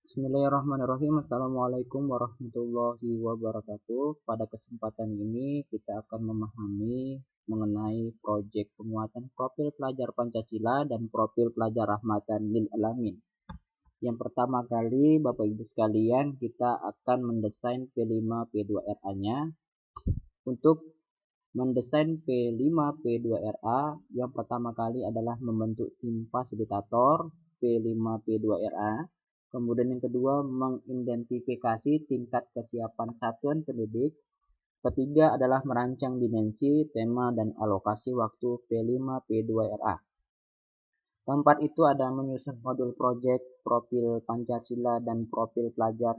Bismillahirrahmanirrahim. Assalamualaikum warahmatullahi wabarakatuh. Pada kesempatan ini kita akan memahami mengenai proyek penguatan profil pelajar Pancasila dan profil pelajar rahmatan lil alamin. Yang pertama kali Bapak Ibu sekalian, kita akan mendesain P5 P2RA-nya. Untuk mendesain P5 P2RA, yang pertama kali adalah membentuk tim fasilitator P5 P2RA. Kemudian yang kedua, mengidentifikasi tingkat kesiapan satuan pendidik. Ketiga adalah merancang dimensi, tema, dan alokasi waktu P5 P2RA. Keempat itu ada menyusun modul proyek, profil Pancasila, dan profil pelajar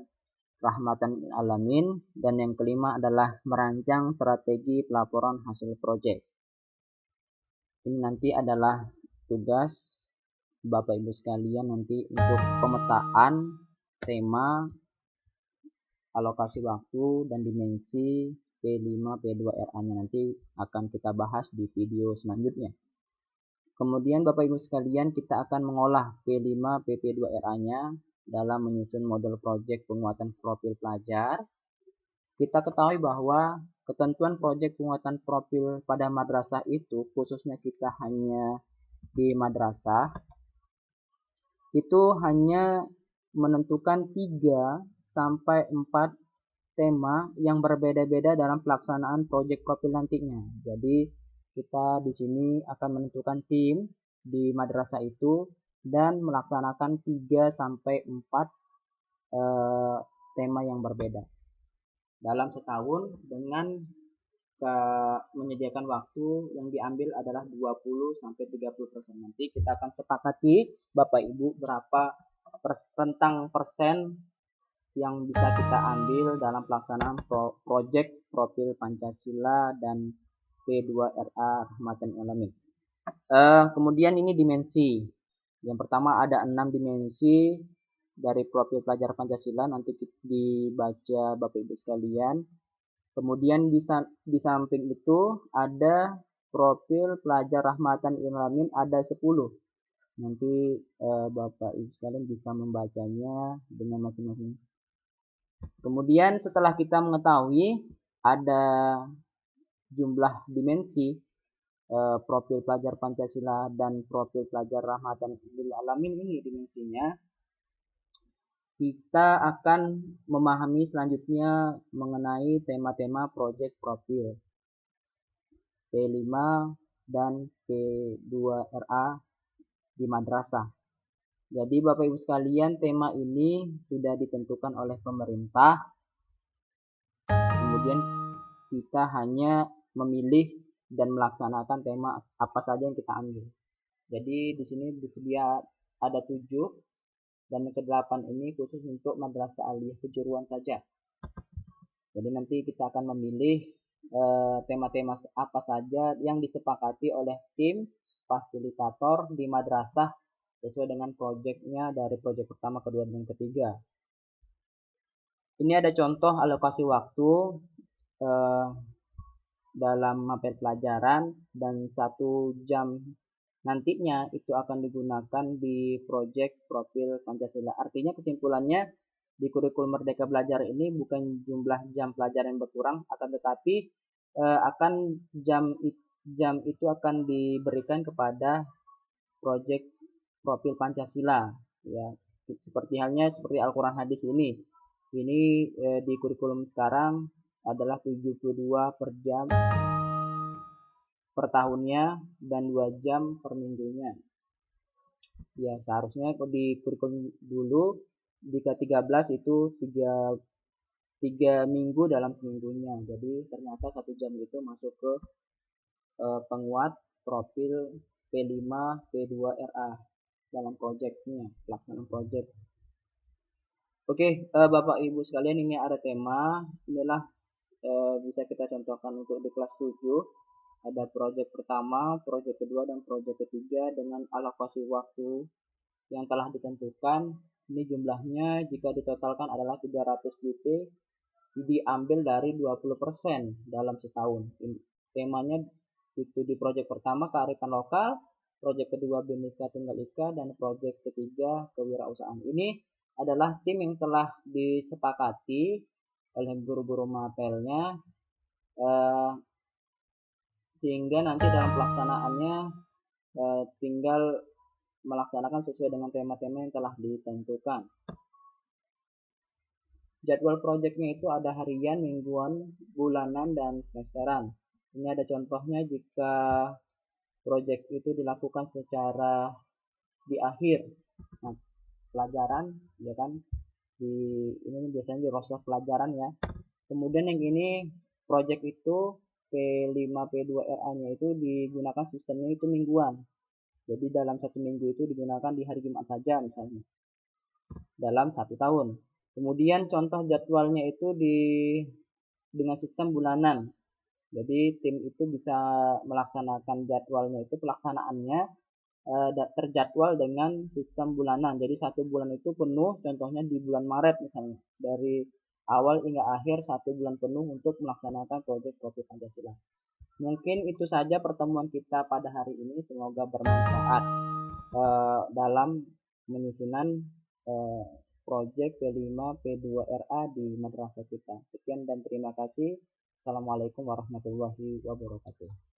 rahmatan alamin. Dan yang kelima adalah merancang strategi pelaporan hasil proyek. Ini nanti adalah tugas Bapak Ibu sekalian nanti untuk pemetaan tema, alokasi waktu, dan dimensi P5 P2RA-nya nanti akan kita bahas di video selanjutnya. Kemudian Bapak Ibu sekalian, kita akan mengolah P5 PP2RA-nya dalam menyusun model proyek penguatan profil pelajar. Kita ketahui bahwa ketentuan proyek penguatan profil pada madrasah itu, khususnya kita hanya di madrasah, itu hanya menentukan 3 sampai 4 tema yang berbeda-beda dalam pelaksanaan proyek profil nantinya. Jadi kita di sini akan menentukan tim di madrasah itu dan melaksanakan 3 sampai 4 tema yang berbeda dalam setahun dengan menyediakan waktu yang diambil adalah 20-30%. Nanti kita akan sepakati Bapak Ibu berapa tentang persen yang bisa kita ambil dalam pelaksanaan proyek profil Pancasila dan P2RA rahmatan alamin. Kemudian ini dimensi. Yang pertama ada 6 dimensi dari profil pelajar Pancasila, nanti dibaca Bapak Ibu sekalian. Kemudian di samping itu ada profil pelajar rahmatan alamin ada 10. Nanti Bapak Ibu sekalian bisa membacanya dengan masing-masing. Kemudian setelah kita mengetahui ada jumlah dimensi profil pelajar Pancasila dan profil pelajar rahmatan lil alamin ini dimensinya, kita akan memahami selanjutnya mengenai tema-tema proyek profil P5 dan P2RA di madrasah. Jadi Bapak Ibu sekalian, tema ini sudah ditentukan oleh pemerintah. Kemudian kita hanya memilih dan melaksanakan tema apa saja yang kita ambil. Jadi di sini disediakan ada 7 dan yang ke-8 ini khusus untuk madrasah aliyah kejuruan saja. Jadi nanti kita akan memilih tema-tema apa saja yang disepakati oleh tim fasilitator di madrasah sesuai dengan proyeknya dari proyek pertama, kedua, dan ketiga. Ini ada contoh alokasi waktu dalam materi pelajaran dan 1 jam nantinya itu akan digunakan di proyek profil Pancasila. Artinya kesimpulannya di kurikulum Merdeka Belajar ini bukan jumlah jam pelajaran yang berkurang, akan tetapi akan jam itu akan diberikan kepada proyek profil Pancasila, ya. Seperti halnya seperti Al-Quran hadis ini di kurikulum sekarang adalah 72 per jam per tahunnya dan 2 jam per minggunya. Ya, seharusnya di kurikulum dulu di ke-13 itu 3 minggu dalam seminggunya. Jadi ternyata 1 jam itu masuk ke penguat profil P5 P2RA dalam proyeknya, pelaksanaan proyek. Oke, Bapak Ibu sekalian, ini ada tema. Inilah bisa kita contohkan untuk di kelas 7. Ada proyek pertama, proyek kedua, dan proyek ketiga dengan alokasi waktu yang telah ditentukan. Ini jumlahnya jika ditotalkan adalah 300 WP, diambil dari 20% dalam setahun. Temanya itu di proyek pertama kearifan lokal, proyek kedua Bhinneka Tunggal Ika, dan proyek ketiga kewirausahaan. Ini adalah tim yang telah disepakati oleh guru-guru mapelnya, eh, sehingga nanti dalam pelaksanaannya tinggal melaksanakan sesuai dengan tema-tema yang telah ditentukan. Jadwal proyeknya itu ada harian, mingguan, bulanan, dan semesteran. Ini ada contohnya jika proyek itu dilakukan secara di akhir pelajaran, ya kan? Ini biasanya di roster pelajaran ya. Kemudian yang ini proyek itu P5 P2RA-nya itu digunakan sistemnya itu mingguan. Jadi dalam satu minggu itu digunakan di hari Jumat saja misalnya. Dalam 1 tahun. Kemudian contoh jadwalnya itu dengan sistem bulanan. Jadi tim itu bisa melaksanakan jadwalnya itu pelaksanaannya terjadwal dengan sistem bulanan. Jadi 1 bulan itu penuh, contohnya di bulan Maret misalnya. Dari awal hingga akhir 1 bulan penuh untuk melaksanakan proyek Profil Pancasila. Mungkin itu saja pertemuan kita pada hari ini. Semoga bermanfaat dalam menyusunan proyek P5 P2RA di madrasah kita. Sekian dan terima kasih. Assalamualaikum warahmatullahi wabarakatuh.